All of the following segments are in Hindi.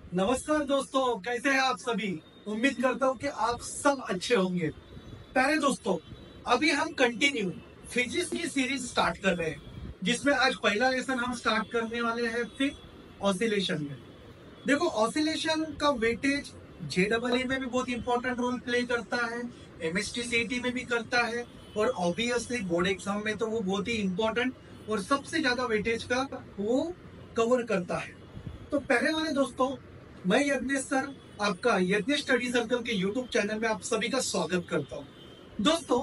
नमस्कार दोस्तों, कैसे हैं आप सभी। उम्मीद करता हूँ कि आप सब अच्छे होंगे। प्यारे दोस्तों, अभी हम कंटिन्यू फिजिक्स की सीरीज स्टार्ट कर रहे हैं, जिसमें आज पहला लेसन हम स्टार्ट करने वाले हैं फिर ऑसिलेशन में। देखो, ऑसिलेशन का वेटेज जेडबलई में भी बहुत इंपॉर्टेंट रोल प्ले करता है, एमएसटी सीईटी में भी करता है, और ऑब्वियसली बोर्ड एग्जाम में तो वो बहुत ही इंपॉर्टेंट और सबसे ज्यादा वेटेज का वो कवर करता है। तो पहले वाले दोस्तों, मैं यज्ञेश सर, आपका यज्ञेश स्टडी सर्कल के यूट्यूब चैनल में आप सभी का स्वागत करता हूँ। दोस्तों,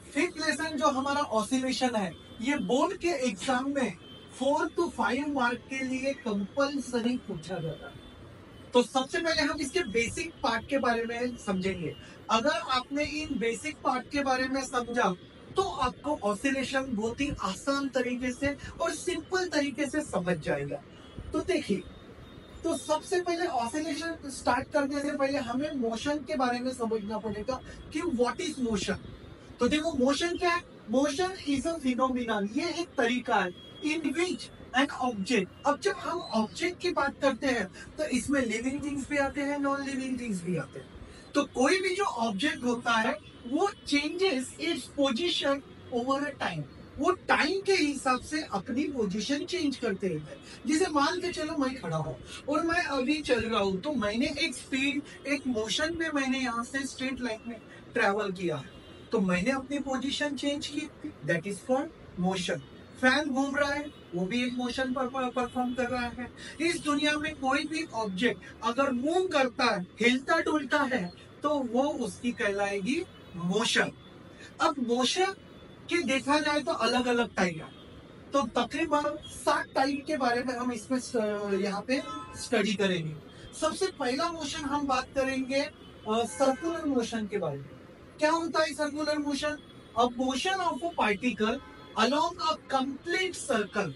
फिफ्थ लेसन जो हमारा ऑसिलेशन है, ये बोर्ड के एग्जाम में 4 to 5 मार्क के लिए कंपल्सरी पूछा जाता है। तो सबसे पहले हम इसके बेसिक पार्ट के बारे में समझेंगे। अगर आपने इन बेसिक पार्ट के बारे में समझा तो आपको ऑसिलेशन बहुत ही आसान तरीके से और सिंपल तरीके से समझ जाएगा। तो देखिए, तो सबसे पहले ऑसिलेशन स्टार्ट करने से पहले हमें मोशन के बारे में समझना पड़ेगा कि व्हाट इज मोशन। तो देखो, मोशन क्या है। मोशन इज अ फिनोमिनन, ये एक तरीका है इन विच एन ऑब्जेक्ट। अब जब हम ऑब्जेक्ट की बात करते हैं तो इसमें लिविंग थिंग्स भी आते हैं, नॉन लिविंग थिंग्स भी आते हैं। तो कोई भी जो ऑब्जेक्ट होता है वो changes its position over a time. वो टाइम के हिसाब से अपनी पोजीशन चेंज करते रहते हैं। जैसे मान के चलो, मैं खड़ा हूँ और मैं अभी चल रहा हूँ, तो मैंने एक स्पीड, एक मोशन में मैंने यहाँ से स्ट्रेट लाइन में ट्रेवल किया है, तो मैंने अपनी पोजीशन चेंज की, that is called motion. Fan घूम रहा है, वो भी एक मोशन पर परफॉर्म कर रहा है। इस दुनिया में कोई भी ऑब्जेक्ट अगर मूव करता है, हिलता डुलता है, तो वो उसकी कहलाएगी मोशन। अब मोशन के देखा जाए तो अलग अलग टाइप है। तो तकरीबन 7 टाइप के बारे में हम इसमें यहाँ पे स्टडी करेंगे। सबसे पहला मोशन हम बात करेंगे सर्कुलर मोशन के बारे में। क्या होता है circular motion? A motion of a particle along a complete circle.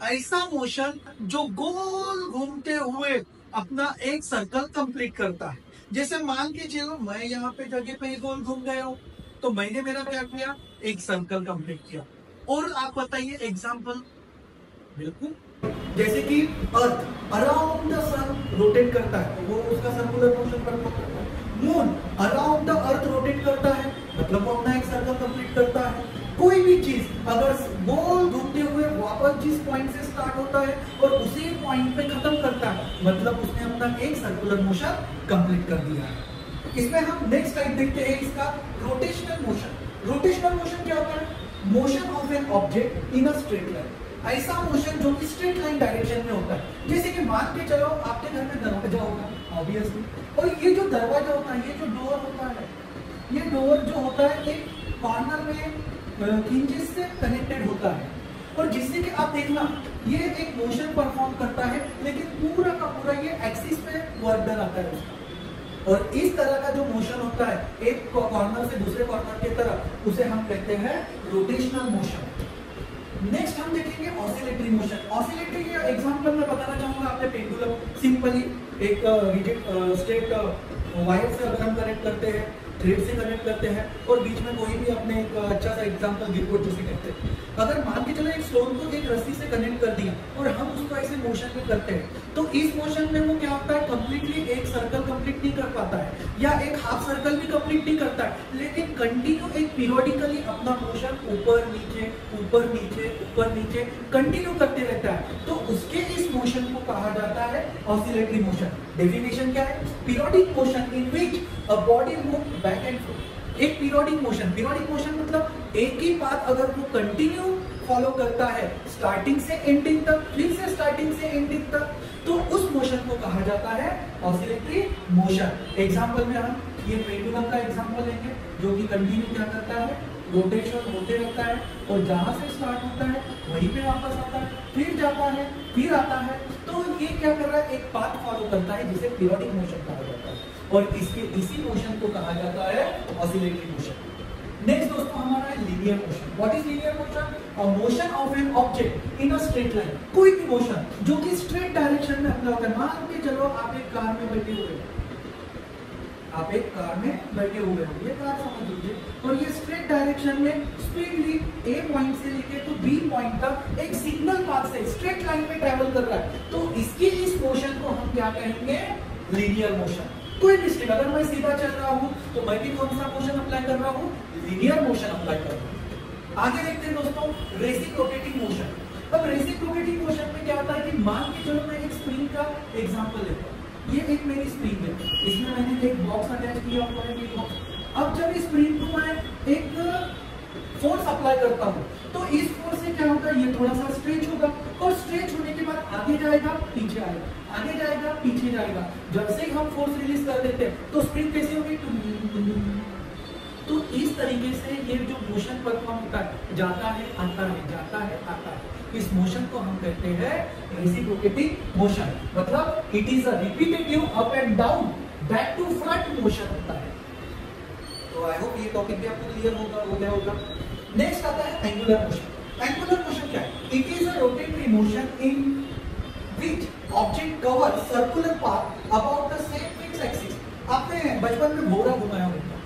ऐसा मोशन जो गोल घूमते हुए अपना एक सर्कल कंप्लीट करता है। जैसे मान के चलो, मैं यहाँ पे जगह पे गोल घूम गया हूँ, तो मैंने मेरा क्या किया, एक सर्कल कंप्लीट किया। और आप बताइए एग्जाम्पल। बिल्कुल, जैसे कि earth around the sun rotate करता है, तो वो उसका सर्कुलर मोशन परफॉर्म करता है। Moon around the earth rotate करता है, मतलब वो अपना एक सर्कल कंप्लीट करता है। कोई भी चीज अगर गोल घूमते हुए वापस जिस पॉइंट से स्टार्ट होता है और उसी पॉइंट पे खत्म करता है, मतलब उसने अपना एक सर्कुलर मोशन कंप्लीट कर दिया है। इसमें हम नेक्स्ट टाइप देखते हैं इसका, रोटेशनल मोशन। रोटेशनल मोशन क्या होता है? Motion of an object in a straight line. ऐसा मोशन जो कि स्ट्रेट लाइन डायरेक्शन में होता है। जैसे कि मान के चलो, आपके घर में दरवाजा होगा ऑब्वियसली, और ये जो दरवाजा होता है, ये जो डोर होता है, ये डोर जो होता है एक कॉर्नर में हिंजेस से कनेक्टेड होता है, और जिससे कि आप देखना ये एक मोशन परफॉर्म करता है, लेकिन पूरा का पूरा ये एक्सिस पे वर्क डन आता है उसका। और इस तरह का जो मोशन होता है एक कॉर्नर से दूसरे कॉर्नर की तरफ, उसे हम कहते हैं रोटेशनल मोशन। नेक्स्ट हम देखेंगे ऑसिलेटरी मोशन। ऑसिलेटरी के एग्जांपल में बताना चाहूंगा आपने पेंडुलम। सिंपली एक रिजिड स्ट्रेट वायर से अगर हम कनेक्ट करते हैं, थ्रेड से कनेक्ट करते हैं, और बीच में कोई भी अपने एक अच्छा सा एग्जांपल गिरगोट जिसे कहते हैं, अगर मान के चलो एक स्टोन को एक रस्सी से कनेक्ट कर दिया और हम उसको ऐसे मोशन में करते हैं, तो इस मोशन में वो क्या होता है, कंप्लीटली एक सर्कल कंप्लीट नहीं कर पाता है, या एक हाफ सर्कल भी कंप्लीट नहीं करता है, लेकिन कंटिन्यू एक पीरियोडिकली अपना मोशन ऊपर नीचे ऊपर नीचे ऊपर नीचे कंटिन्यू करते रहता है, तो उसके इस मोशन को कहा जाता है ऑसिलेटरी मोशन। डेफिनेशन क्या है? Periodic motion in which a body move back and fourth. एक पीरियोडिक मोशन, पीरियोडिक मोशन मतलब एक ही बात अगर वो कंटिन्यू फॉलो करता है स्टार्टिंग से एंडिंग तक, फिर से स्टार्टिंग से एंडिंग तक, तो उस मोशन को कहा जाता है ऑसिलेटरी मोशन। एग्जांपल में हम ये पेंडुलम का एग्जांपल लेंगे, जो कि कंटिन्यू क्या करता है, रोटेशन होते रहता है, और जहां से स्टार्ट होता है वहीं पे वापस आता है, फिर जाता है, फिर आता है। तो ये क्या कर रहा है, एक पाथ फॉलो करता है, जिसे पीरियोडिक मोशन कहा जाता है, और इसके इसी मोशन को कहा जाता है ऑसिलेटरी मोशन। नेक्स्ट दोस्तों हमारा है linear motion. What is linear motion? A motion of an object in a straight line. कोई भी मोशन जो कि स्ट्रेट डायरेक्शन में अपना होता है। मान के चलो आप एक कार में बैठे हुए हो, आप एक कार में बैठे हुए हो, ये कार समझ लीजिए, और ये स्ट्रेट डायरेक्शन में स्पीडली ए पॉइंट से लेके तो बी पॉइंट तक एक सिग्नल पाथ से स्ट्रेट लाइन पे ट्रेवल कर रहा है, तो इसके इस मोशन को हम हम क्या कहेंगे, लीनियर मोशन। कोई भी स्टिल, अगर मैं सीधा चल रहा हूं तो मैं भी कौन सा मोशन अप्लाई कर रहा हूं, लीनियर मोशन अप्लाई कर रहा हूं। आगे देखते हैं दोस्तों, रेसिप्रोकेटिंग मोशन। अब रेसिप्रोकेटिंग मोशन में क्या होता है कि मान के चलो मैं एक स्प्रिंग का एग्जांपल लेता हूं। ये एक मेरी स्प्रिंग है, इसमें मैंने एक बॉक्स अटैच किया हुआ है, ये बॉक्स। अब जब इस स्प्रिंग को मैं एक फोर्स अप्लाई करता हूं तो इस फोर्स से क्या होगा, ये थोड़ा सा स्ट्रेच होगा और स्ट्रेच होने के बाद आगे जाएगा पीछे आएगा, आगे जाएगा पीछे जाएगा। जब से हम फोर्स रिलीज कर देते हैं तो स्प्रिंग कैसे होगी, तो इस तरीके से ये जो मोशन परफॉर्म होता है, जाता है आता है, जाता है आता है, इस मोशन को हम कहते हैं रेसिप्रोकेटिंग मोशन। मतलब it is a repetitive up and down back to front motion होता है। तो आई होप ये टॉपिक भी आपको क्लियर होगा, हो गया होगा। नेक्स्ट आता है एंगुलर मोशन। एंगुलर मोशन क्या है, it is a rotatory motion in which object cover circular path about the same fixed axis. आपने बचपन में भौरा घुमाया होगा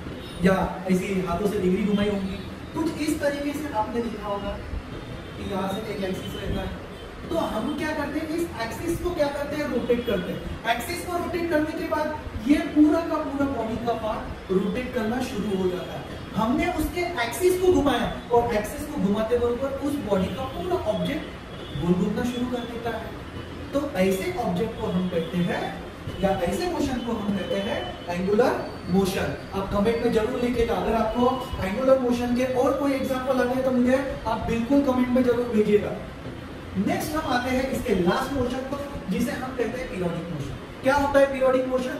या ऐसे हाथों से डिग्री घुमाई होंगी, कुछ इस तरीके से आपने देखा होगा कि यहाँ से एक एक्सिस रहता है, तो हम क्या करते हैं, इस एक्सिस को क्या करते हैं, रोटेट करते हैं। एक्सिस को रोटेट करने के बाद ये पूरा का पूरा बॉडी का पार्ट रोटेट करना शुरू हो जाता है। हमने उसके एक्सिस को घुमाया और एक्सिस को घुमाते बरोबर उस बॉडी का पूरा ऑब्जेक्ट गोल घूमना शुरू कर देता है। तो ऐसे ऑब्जेक्ट को हम कहते हैं, या ऐसे मोशन को हम कहते हैं एंगुलर मोशन। आप कमेंट में जरूर लिखिएगा, अगर आपको एंगुलर मोशन के और कोई एग्जांपल आते हैं तो मुझे आप बिल्कुल कमेंट में जरूर भेजिएगा। नेक्स्ट हम आते हैं इसके लास्ट मोशन को, जिसे हम कहते हैं पीरियोडिक मोशन। क्या होता है periodic motion,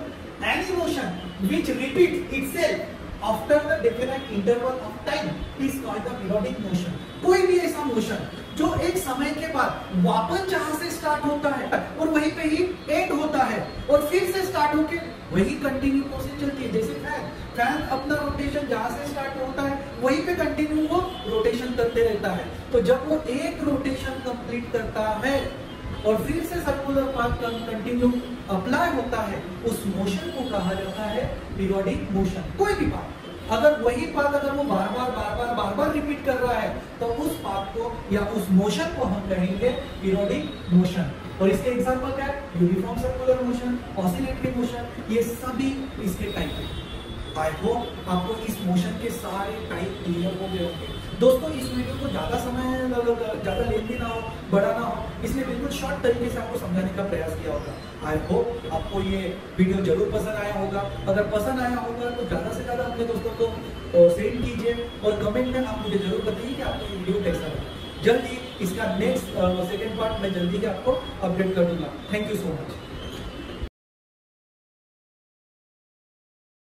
any motion which repeat itself after the definite interval of time is called the periodic motion. कोई भी ऐसा मोशन जो एक समय के बाद वापस जहां से स्टार्ट होता है और वहीं पे ही एंड होता है और फिर से स्टार्ट होके वही कंटिन्यू प्रोसेस चलती है। जैसे फैन अपना रोटेशन जहां से स्टार्ट होता है वहीं पे कंटिन्यू वो रोटेशन करते रहता है। तो जब वो एक रोटेशन कंप्लीट करता है और फिर से सर्कुलर पाथ कंटिन्यू अप्लाई होता है, उस मोशन को कहा जाता है पीरियोडिक मोशन। कोई भी पाथ, अगर वही पाथ अगर वो बार बार रिपीट कर रहा है तो उस पाथ को या उस मोशन को हम कहेंगे पीरियोडिक मोशन। और इसके एग्जांपल क्या है, uniform circular motion, oscillatory motion, ये सभी इसके टाइप है। आई होप आपको इस मोशन के सारे टाइप क्लियर हो गए होंगे। दोस्तों इस वीडियो को ज्यादा समय ज्यादा लेंदी ना हो, बड़ा ना हो, इसलिए बिल्कुल शॉर्ट तरीके से आपको समझाने का प्रयास किया होगा। आई होप आपको ये वीडियो जरूर पसंद आया होगा। अगर पसंद आया होगा तो ज्यादा से ज्यादा अपने दोस्तों को सेंड कीजिए और कमेंट में आप मुझे जरूर बताइए कि आपको ये वीडियो कैसा लगा। जल्दी इसका नेक्स्ट सेकेंड पार्ट मैं जल्दी ही आपको अपडेट कर दूंगा। Thank you so much.